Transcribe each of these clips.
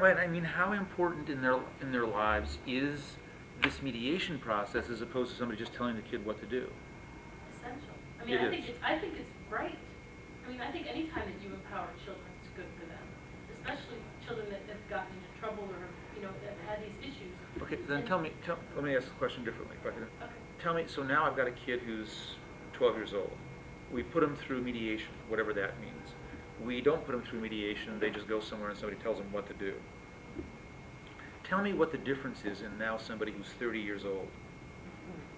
right. I mean, how important in their lives is this mediation process as opposed to somebody just telling the kid what to do? Essential. I mean, I think it's right. I mean, I think any time that you empower children, it's good for them, especially children that have gotten into trouble or that have had these issues. Okay, then let me ask the question differently. If I could. Okay. Tell me. So now I've got a kid who's 12 years old. We put him through mediation, whatever that means. We don't put them through mediation. They just go somewhere and somebody tells them what to do. Tell me what the difference is in now somebody who's 30 years old.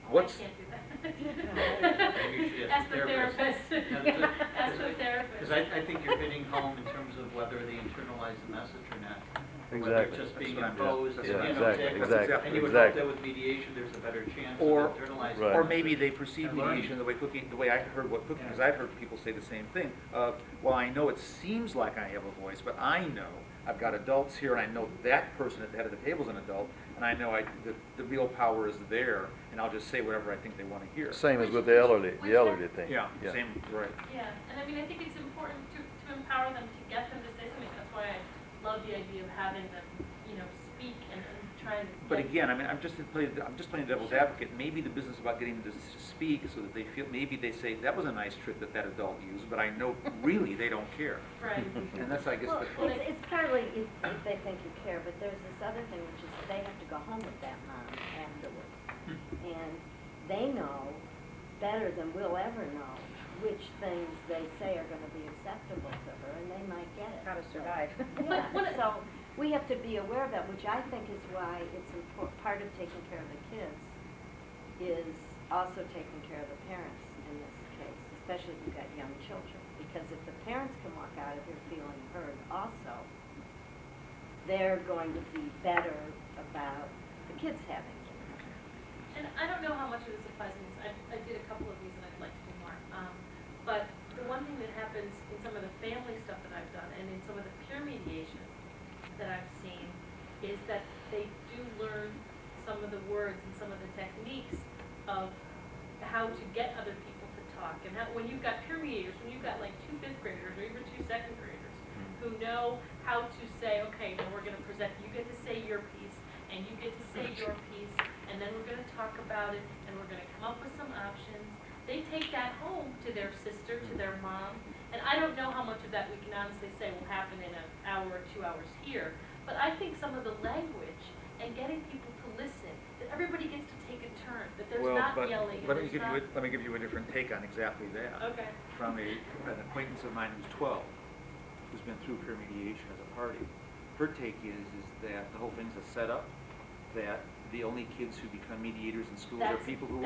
What's... I can't do that. Maybe you should ask the therapist. Ask the therapist. Because I think you're hitting home in terms of whether they internalize the message or not. Exactly. Whether it's just being imposed. Yeah, Exactly. exactly. And you would hope that with mediation there's a better chance Or, of internalizing or the maybe message they perceive and learning. mediation the way I heard what Cookie, because I've heard people say the same thing. Well, I know it seems like I have a voice, but I know I've got adults here, and I know that person at the head of the table is an adult, and I know the real power is there, and I'll just say whatever I think they want to hear. Same as with the elderly thing. Yeah, same, right. Yeah, and I mean, I think it's important to empower them, to get them to say something. That's why I love the idea of having them, speak and try and... But again, I mean, I'm just playing devil's advocate. Maybe the business about getting them to speak so that they feel, maybe they say, that was a nice trick that adult used, but I know really they don't care. Right. And that's, I guess, well, it's partly if they think you care, but there's this other thing, which is they have to go home with that mom afterwards. And they know better than we'll ever know which things they say are going to be acceptable to her, and they might get it. How to survive. Yeah, so we have to be aware of that, which I think is why it's part of taking care of the kids is also taking care of the parents in this case, especially if you've got young children. Because if the parents can walk out of here feeling heard also, they're going to be better about the kids having it. And I don't know how much of this applies in this. I did a couple of these and I'd like to do more. But the one thing that happens in some of the family stuff that I've done and in some of the peer mediation that I've seen is that they do learn some of the words and some of the techniques of how to get other people to talk. And when you've got peer mediators, when you've got like 2 5th graders or even 2 2nd graders who know how to say, okay, now we're going to present, you get to say your piece and you get to say your piece, and then we're going to talk about it and we're going to come up with some options. They take that home to their sister, to their mom, and I don't know how much of that we can honestly say will happen in an hour or 2 hours here, but I think some of the language and getting people to listen, that everybody gets to take a turn, that there's not yelling. Let me give you a different take on exactly that. Okay. From an acquaintance of mine who's 12, who's been through peer mediation as a party. Her take is that the whole thing's a setup, that the only kids who become mediators in schools are people who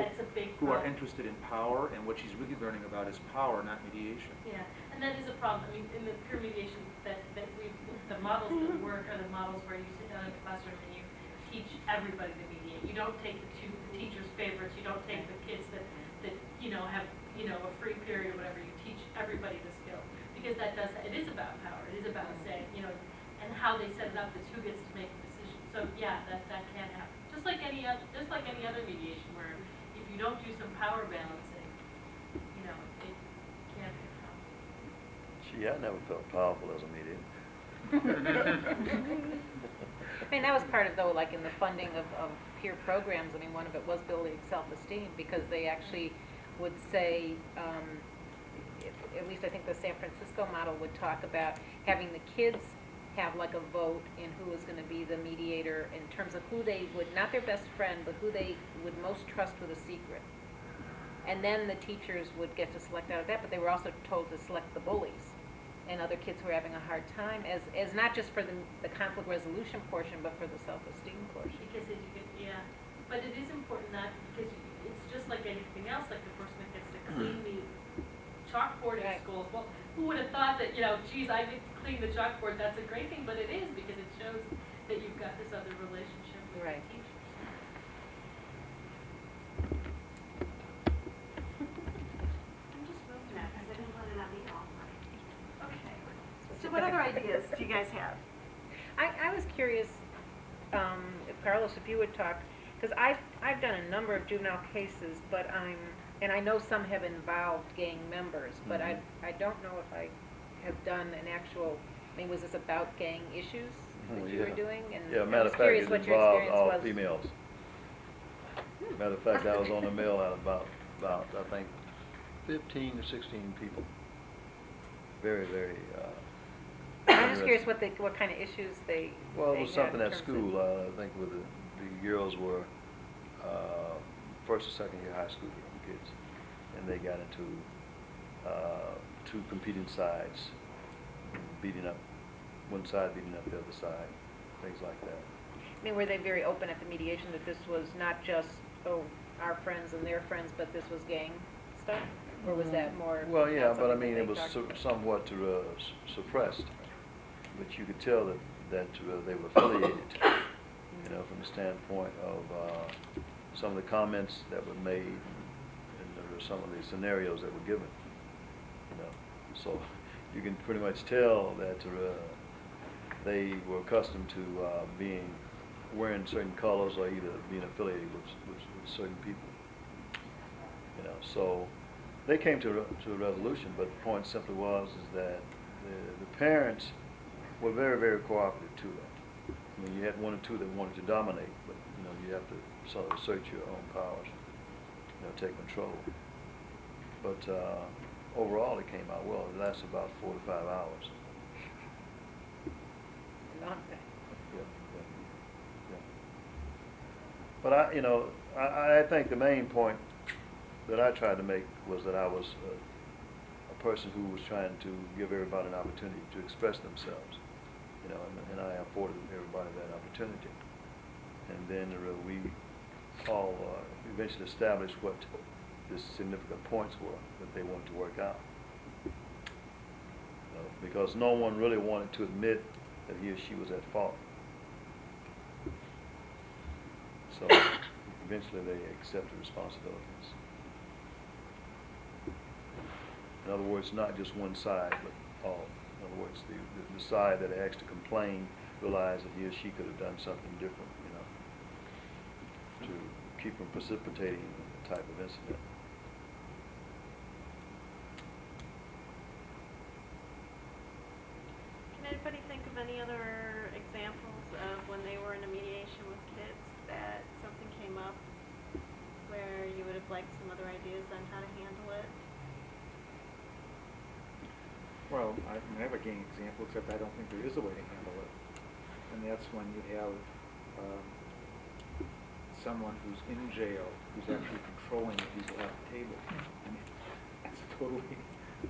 are interested in power, and what she's really learning about is power, not mediation. Yeah, and that is a problem. I mean, in the peer mediation the models that work are the models where you sit down in a classroom and you teach everybody to mediate. You don't take the teacher's favorites. You don't take the kids that have a free period or whatever. You teach everybody the skill, because it is about power. It is about saying and how they set it up is who gets to make the decision. So yeah, that can happen. Just like any other mediation, where if you don't do some power balancing, it can be a problem. Gee, I never felt powerful as a mediator. I mean, that was part of, though, like in the funding of peer programs. I mean, one of it was building self-esteem, because they actually would say, at least I think the San Francisco model would talk about having the kids have like a vote in who was going to be the mediator in terms of who they would, not their best friend, but who they would most trust with a secret. And then the teachers would get to select out of that, but they were also told to select the bullies and other kids who were having a hard time, as not just for the conflict resolution portion, but for the self-esteem portion. Because but it is important that, because it's just like anything else, like the person that gets to clean the chalkboard in schools. Well, who would have thought that, geez, I get to clean the chalkboard, that's a great thing, but it is, because it shows that you've got this other relationship with the teachers. I'm just moving that because I didn't want it on me all night. Okay. So what other ideas do you guys have? I was curious, Carlos, if you would talk, because I've done a number of juvenile cases, but and I know some have involved gang members, but I don't know if I have done an actual, I mean, was this about gang issues? that you were doing? And Yeah, I matter was of fact, curious it what your involved experience all was. females. Matter of fact, I was on the mill at about, I think, 15 to 16 people. Very, very, I'm just curious interesting. what kind of issues they Well, it they was had something in at terms of- school, I think with the girls were, first or second year high school kids. And they got into, two competing sides, beating up, one side beating up the other side, things like that. I mean, were they very open at the mediation that this was not just, oh, our friends and their friends, but this was gang stuff? Or was that more? Well, yeah, not but I something mean, that it was they talked about? somewhat suppressed, but you could tell that they were affiliated, you know, from the standpoint of some of the comments that were made and there were some of the scenarios that were given, you know. So you can pretty much tell that they were accustomed to wearing certain colors or either being affiliated with certain people, you know. So they came to a resolution, but the point simply was is that the parents were very, very cooperative to them. I mean, you had one or two that wanted to dominate, but you know, you have to sort of assert your own powers, you know, take control. But overall, it came out well. It lasted about 4 to 5 hours. Long time. Yeah, yeah. But I think the main point that I tried to make was that I was a person who was trying to give everybody an opportunity to express themselves, you know, and I afforded everybody that opportunity. And then we all eventually established what the significant points were that they wanted to work out. Because no one really wanted to admit that he or she was at fault. So eventually they accepted responsibilities. In other words, not just one side, but all. In other words, the side that asked to complain realized that he or she could have done something different, you know, to keep from precipitating the type of incident. Can anybody think of any other examples of when they were in a mediation with kids that something came up where you would have liked some other ideas on how to handle it? Well, I have a gang example, except I don't think there is a way to handle it. And that's when you have someone who's in jail, who's actually controlling the people at the table. I mean, that's totally,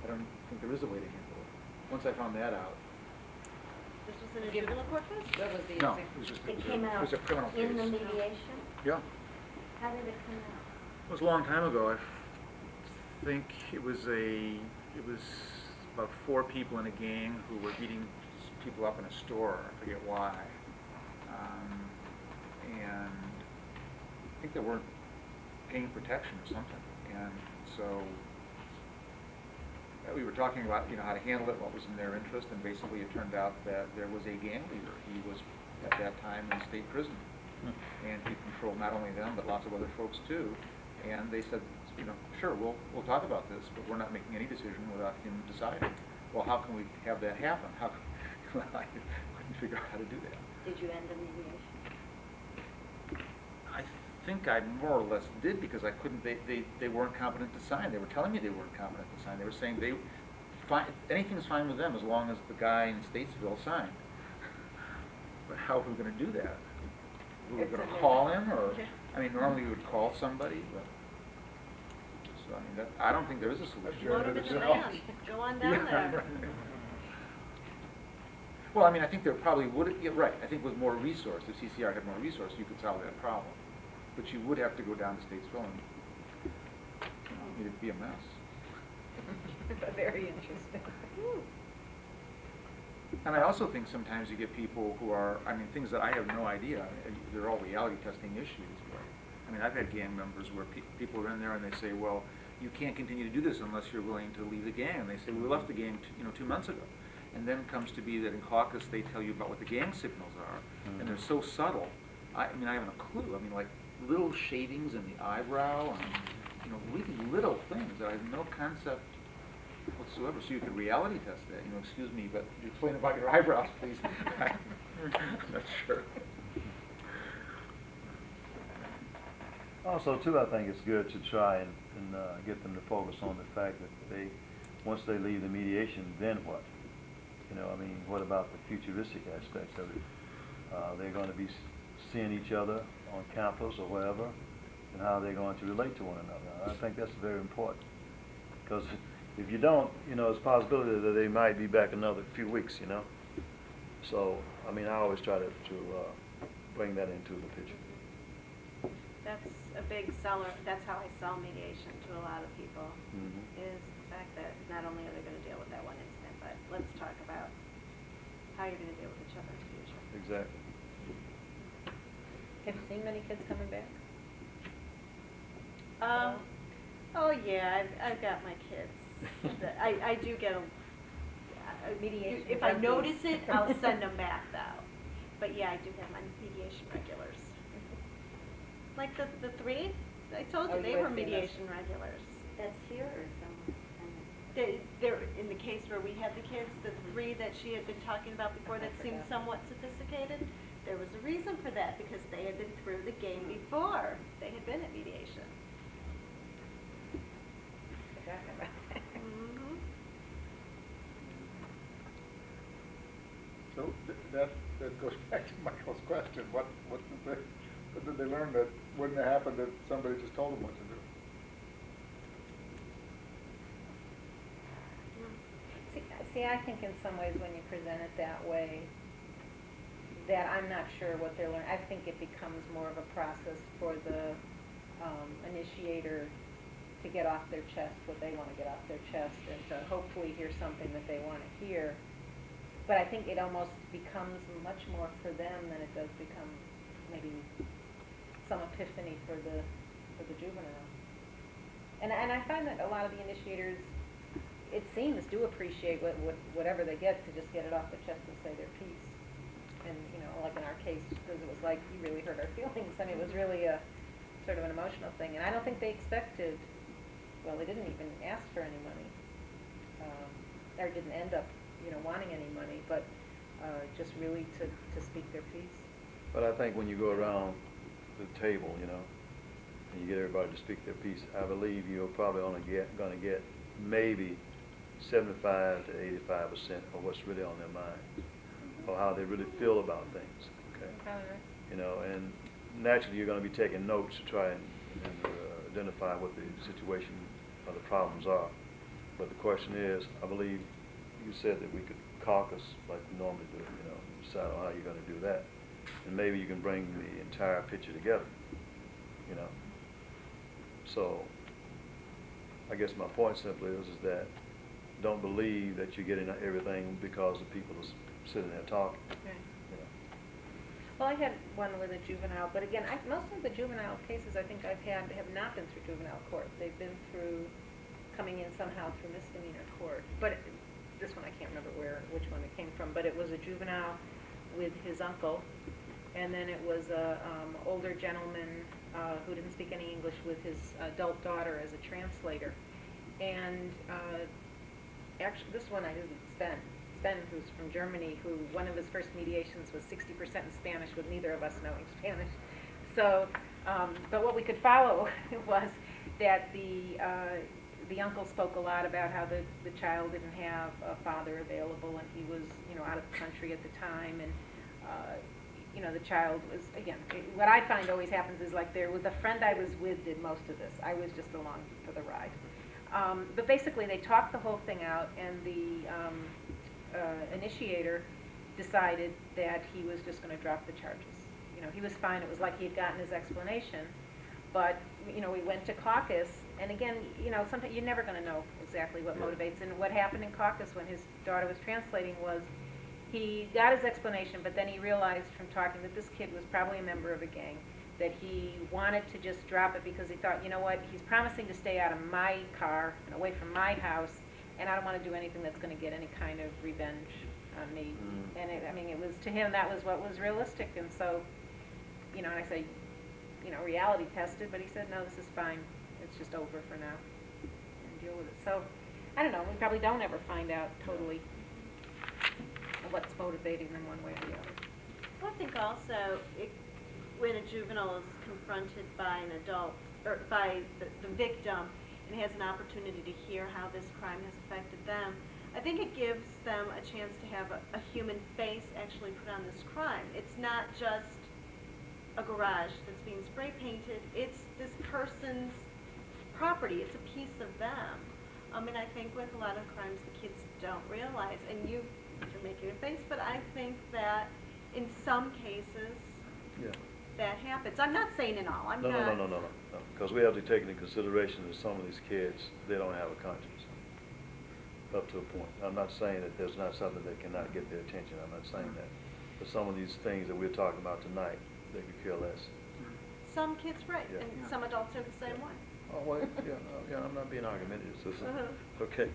I don't think there is a way to handle it. Once I found that out. This was in a juvenile court case? What was the No, example? it was just, It came it out was a criminal case. in the mediation? Yeah. How did it come out? It was a long time ago. I think it was about 4 people in a gang who were beating people up in a store. I forget why. And I think they weren't gang protection or something. And so we were talking about, you know, how to handle it, what was in their interest, and basically it turned out that there was a gang leader. He was at that time in state prison, and he controlled not only them but lots of other folks too. And they said, you know, sure, we'll talk about this, but we're not making any decision without him deciding. Well, how can we have that happen? How? Well, I couldn't figure out how to do that. Did you end the mediation? I think I more or less did, because I couldn't. They weren't competent to sign. They were telling me they weren't competent to sign. They were saying anything's fine with them as long as the guy in Statesville signed. But how are we going to do that? We were going to call him, or I mean, normally we would call somebody. But, so I mean, I don't think there is a solution. Load them in the van, go on down there. Well, I mean, I think there probably would. Yeah, right. I think with more resource, if CCR had more resource, you could solve that problem. But you would have to go down to Statesville, and it'd be a mess. Very interesting. And I also think sometimes you get people who are, I mean, things that I have no idea. They're all reality testing issues. But, I mean, I've had gang members where people are in there and they say, well, you can't continue to do this unless you're willing to leave the gang. And they say, we left the gang 2 months ago. And then it comes to be that in caucus they tell you about what the gang signals are. And they're so subtle. I mean, I haven't a clue. I mean, like little shadings in the eyebrow and, really little things that I have no concept whatsoever, so you could reality test that, excuse me, but you're playing about your eyebrows, please. I'm not sure. Also, too, I think it's good to try and get them to focus on the fact that once they leave the mediation, then what? I mean, what about the futuristic aspect of it? They're going to be seeing each other on campus or wherever, and how they're going to relate to one another. I think that's very important, because if you don't, there's a possibility that they might be back another few weeks, So, I mean, I always try to bring that into the picture. That's a big seller, that's how I sell mediation to a lot of people, is the fact that not only are they going to deal with that one incident, but let's talk about how you're going to deal with each other in the future. Exactly. Have you seen many kids coming back? Oh yeah, I've got my kids. I do get them. Mediation If I rugby. notice it, I'll send them back though. But yeah, I do have my mediation regulars. Like the three, I told Oh, you, they you were had seen those. mediation regulars. That's here or somewhere? They're, in the case where we had the kids, the three that she had been talking about before that seemed forgot. somewhat sophisticated, there was a reason for that, because they had been through the game before. They had been at mediation. Forgotten about that. Mm-hmm. So that goes back to Michael's question. What did they learn that wouldn't have happened if somebody just told them what to do? See, I think in some ways when you present it that way, that I'm not sure what they're learning. I think it becomes more of a process for the initiator to get off their chest what they want to get off their chest, and to hopefully hear something that they want to hear. But I think it almost becomes much more for them than it does become maybe some epiphany for the juvenile. And I find that a lot of the initiators, it seems, do appreciate whatever they get to just get it off their chest and say their piece. And, like in our case, because it was like, you really hurt our feelings. I mean, it was really a sort of an emotional thing. And I don't think they expected, well, they didn't even ask for any money, or didn't end up, wanting any money, but just really to speak their piece. But I think when you go around the table, and you get everybody to speak their piece, I believe you're probably only going to get maybe 75 to 85% of what's really on their mind, or how they really feel about things. Okay. Probably right. And naturally you're going to be taking notes to try and identify what the situation or the problems are. But the question is, I believe you said that we could caucus like we normally do, decide on how you're going to do that. And maybe you can bring the entire picture together, So I guess my point simply is that don't believe that you're getting everything because the people are sitting there talking. Right. Well, I had one with a juvenile, but again, most of the juvenile cases I think I've had have not been through juvenile court. They've been coming in somehow through misdemeanor court. But this one I can't remember which one it came from, but it was a juvenile with his uncle, and then it was a older gentleman who didn't speak any English with his adult daughter as a translator. And actually, this one I did with Sven, who's from Germany, who one of his first mediations was 60% in Spanish with neither of us knowing Spanish. So, but what we could follow was that the uncle spoke a lot about how the child didn't have a father available, and he was, out of the country at the time, and the child was, again, what I find always happens is like the friend I was with did most of this. I was just along for the ride. But basically they talked the whole thing out, and the initiator decided that he was just going to drop the charges. He was fine. It was like he had gotten his explanation. But, we went to caucus, and again, sometimes you're never going to know exactly what motivates. And what happened in caucus when his daughter was translating was he got his explanation, but then he realized from talking that this kid was probably a member of a gang, that he wanted to just drop it because he thought, you know what, he's promising to stay out of my car and away from my house, and I don't want to do anything that's going to get any kind of revenge on me. And it was, to him, that was what was realistic. And so, and I say, reality tested, but he said, no, this is fine. It's just over for now, and deal with it. So I don't know, we probably don't ever find out totally what's motivating them one way or the other. Well, I think also, when a juvenile is confronted by an adult, or by the victim, and has an opportunity to hear how this crime has affected them, I think it gives them a chance to have a human face actually put on this crime. It's not just a garage that's being spray painted, it's this person's property, it's a piece of them. And I think with a lot of crimes the kids don't realize, and you're making a face, but I think that in some cases Yeah. that happens. I'm not saying in all, I'm No, not. no, because we have to take into consideration that some of these kids, they don't have a conscience, up to a point. I'm not saying that there's not something that cannot get their attention, I'm not saying that. But some of these things that we're talking about tonight, they could care less. Some kids, right, Yeah. and Yeah. some adults are the same way. Oh, well, yeah, I'm not being argumentative, so, Uh-huh. okay.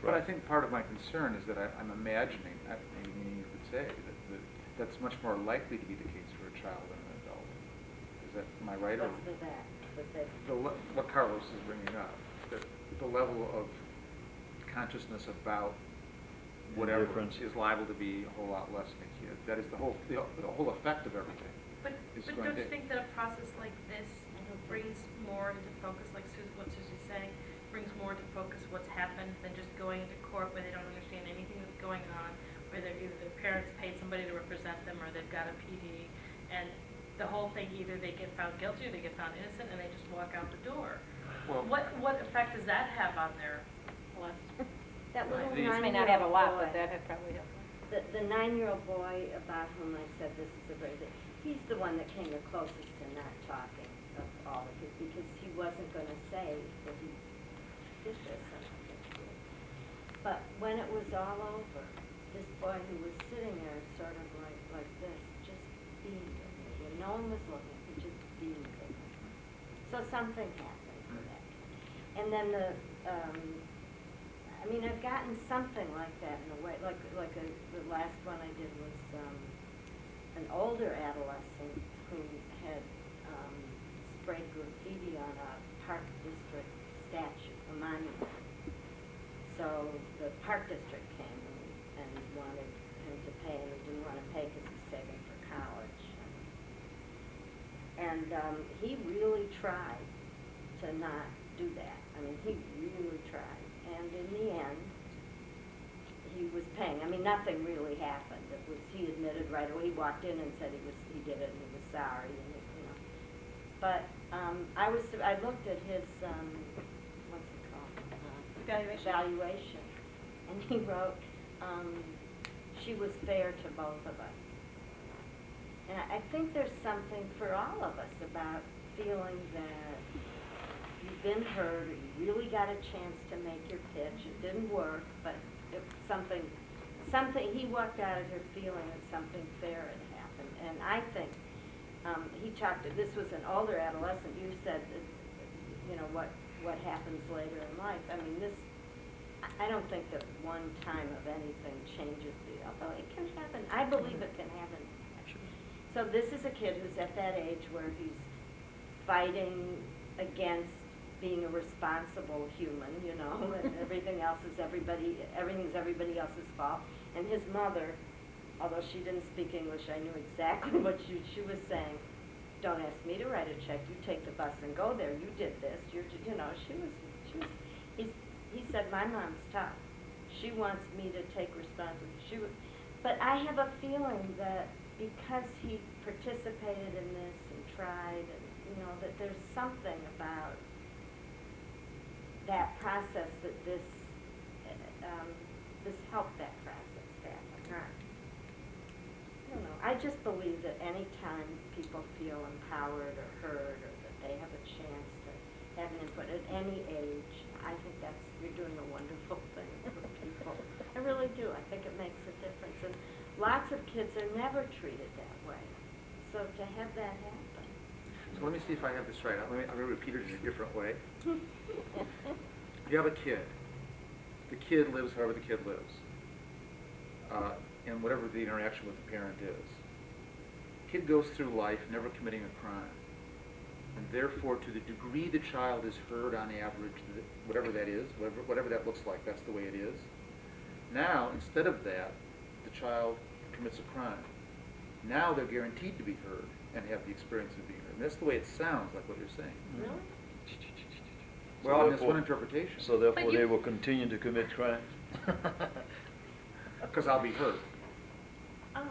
But I Right. think part of my concern is that I'm imagining, maybe you could say, that that's much more likely to be the case for a child than an adult. Is that, am I right? Or What's the that? What's that? what Carlos is bringing up, the level of consciousness about whatever Indifference. is liable to be a whole lot less in a kid. That is the whole effect of everything. But is don't going you to- think that a process like this brings more into focus, like what Susie's saying, brings more into focus what's happened than just going into court where they don't understand anything that's going on, where they're either their parents paid somebody to represent them or they've got a PD, and the whole thing, either they get found guilty or they get found innocent and they just walk out the door. Well- What effect does that have on their That little These- This may not have a lot, boy, but that had probably helped. The 9-year-old boy about whom I said this is a very good, he's the one that came the closest to not talking of all of it, because he wasn't gonna say that he did this, I don't think he did. But when it was all over, this boy who was sitting there sort of like this, just beamed at me, when no one was looking, he just beamed at me. So something happened for that kid. And then I mean, I've gotten something like that in a way, the last one I did was, an older adolescent who had, sprayed graffiti on a Park District statue, a monument. So the Park District came and wanted him to pay, and he didn't want to pay because he's saving for college. And he really tried to not do that. I mean, he really tried. And in the end, he was paying. I mean, nothing really happened. It was, he admitted right away. He walked in and said he did it and he was sorry, and But I looked at his, what's it called? Evaluation. And he wrote, she was fair to both of us. And I think there's something for all of us about feeling that you've been heard, or you really got a chance to make your pitch. It didn't work, but it, something, he walked out of here feeling that something fair had happened. And I think this was an older adolescent. You said, what happens later in life. I mean, I don't think that one time of anything changes although it can happen. I believe it can happen. So this is a kid who's at that age where he's fighting against being a responsible human, and everything's everybody else's fault. And his mother, although she didn't speak English, I knew exactly what she was saying. Don't ask me to write a check. You take the bus and go there. You did this. He said, my mom's tough. She wants me to take responsibility. But I have a feeling that because he participated in this and tried, and that there's something about that process that this helped that process happen. I don't know. I just believe that any time people feel empowered or heard, or that they have a chance to have an input at any age, I think you're doing a wonderful thing for people. I really do. I think it makes a difference. And lots of kids are never treated that way. So to have that happen. So let me see if I have this right. I'm going to repeat it in a different way. You have a kid. The kid lives however the kid lives, and whatever the interaction with the parent is. Kid goes through life never committing a crime. And therefore, to the degree the child is heard on average, whatever that is, whatever that looks like, that's the way it is. Now, instead of that, the child commits a crime. Now they're guaranteed to be heard and have the experience of being heard. And that's the way it sounds like what you're saying. Really? Well, and that's therefore- one interpretation. So therefore, But you- they will continue to commit crimes? Because I'll be heard, Oh.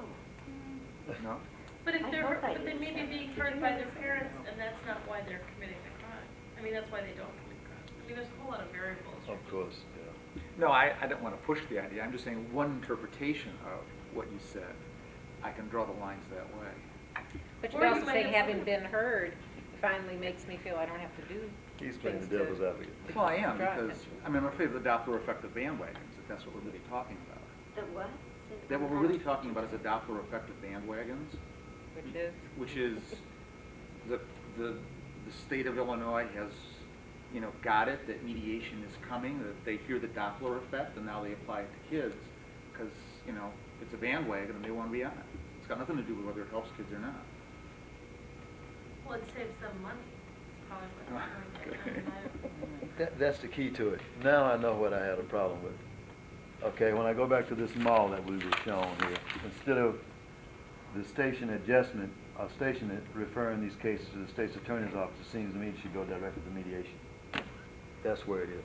no? But if I they're, hope I but they did may be that. being Did heard you by know their this? parents, and that's not why they're committing the crime. I mean, that's why they don't commit crimes. I mean, there's a whole lot of variables. Of course, yeah. No, I don't want to push the idea. I'm just saying one interpretation of what you said. I can draw the lines that way. But you Or could you also might say, have having something- been heard finally makes me feel I don't have to do He's playing the things to- devil's advocate. Well, I am, Draw because, attention. I mean, I'm afraid of the Doppler effect of bandwagons, if that's what we're really talking about. The what? That what we're really talking about is the Doppler effect of bandwagons, which is, the state of Illinois has, got it, that mediation is coming, that they hear the Doppler effect, and now they apply it to kids, because, it's a bandwagon and they want to be on it. It's got nothing to do with whether it helps kids or not. Well, it saves them money. It's probably what they're doing. That's the key to it. Now I know what I had a problem with. Okay, when I go back to this model that we were shown here, instead of the station adjustment, referring these cases to the state's attorney's office, it seems to me it should go directly to mediation. That's where it is.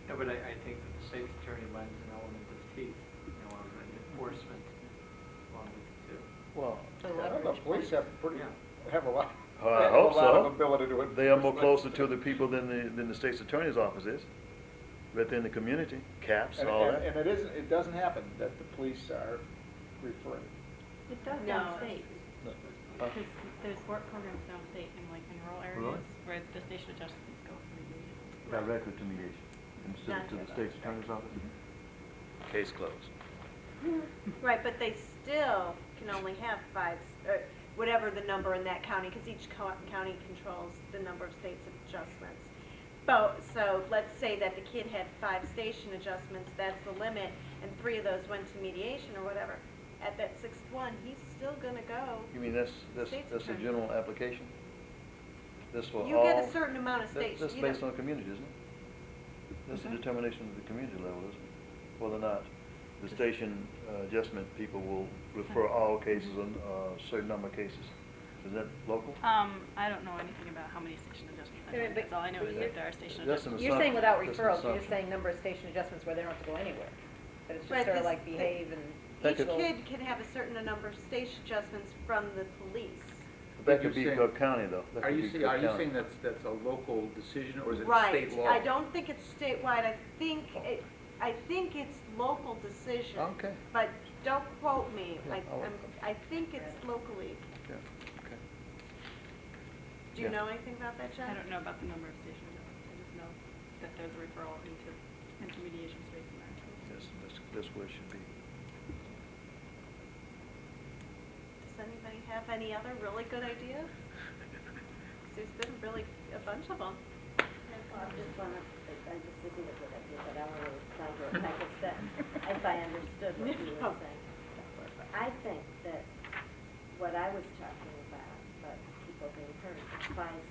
Yeah, but I think that the state's attorney lends an element of teeth, on the enforcement along with it too. Well, the I don't know, leverage. police have a lot, I have a hope lot of so. ability to enforce. They are more closer to the people than the state's attorney's office is. Within the community, caps, And, all and, that. and it doesn't happen that the police are referring. It does No, downstate, Huh? because there's work programs downstate in like in rural areas Really? where the station adjustments go for mediation. Directly to mediation, instead of to the state's attorney's office. Case closed. Right, but they still can only have five, whatever the number in that county, because each county controls the number of states adjustments. So let's say that the kid had 5 station adjustments, that's the limit, and 3 of those went to mediation or whatever. At that 6th one, he's still gonna go. You mean that's State's a attorney. general application? This for all? You get a certain amount of stations. That's based on the community, isn't it? That's a Mhm. determination of the community level, isn't it? Whether or not the station adjustment people will refer all cases on a certain number of cases. Is that local? I don't know anything about how many station adjustments. Yeah, but- That's all I know is but that there are station That's an adjustments. You're saying without That's an referrals, you're just assumption. saying number of station adjustments where they don't have to go anywhere. But it's just Right, sort of this- like behave and. Each That could- kid can have a certain number of station adjustments from the police. That could be You're saying- Cook County, though. That Are could you be saying, Cook are you County. saying that's a local decision, or is it Right, state law? I don't think it's statewide, I think it's local decision. Okay. But don't quote me, Yeah, I'll- I think it's locally. Yeah, okay. Do you Yeah. know anything about that, Jen? I don't know about the number of station adjustments, I just know that there's a referral into mediation space in there. That's where it should be. Does anybody have any other really good ideas? 'Cause there's been really a bunch of them. Well, I just wanna, I just isn't a good idea, but I want to respond to it, like I said, if I understood what you were saying. I think that what I was talking about people being heard, applies,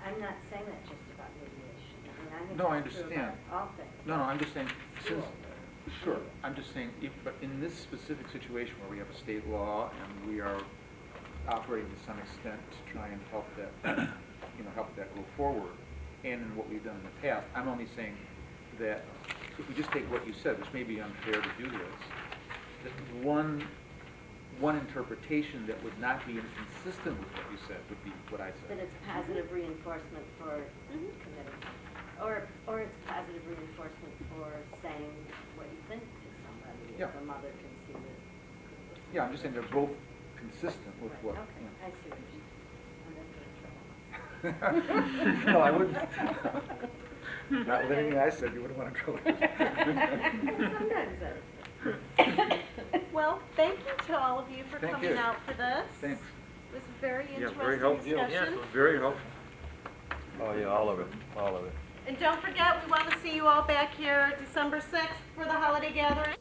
I'm not saying that just about mediation. I mean, I think No, I it's true understand. about all things. No, I'm just saying, since, School. sure, I'm just saying, but in this specific situation where we have a state law and we are operating to some extent to try and help that, help that go forward, and in what we've done in the past, I'm only saying that if we just take what you said, which may be unfair to do this, that one interpretation that would not be inconsistent with what you said would be what I That said. it's positive reinforcement for committing, or it's positive reinforcement for saying what you think to somebody, Yeah. if a mother can see that. Yeah, I'm just saying they're both consistent with Right, what. okay, yeah. I see what you're saying. I'm in trouble. No, I wouldn't. Not with anything I said, you wouldn't want to go. Sometimes I. Well, thank you to all of you for Thank coming you. out for this. Thanks. It was a very Yeah, interesting very helpful. discussion. Very helpful. Oh, yeah, all of it, all of it. And don't forget, we want to see you all back here December 6th for the holiday gathering.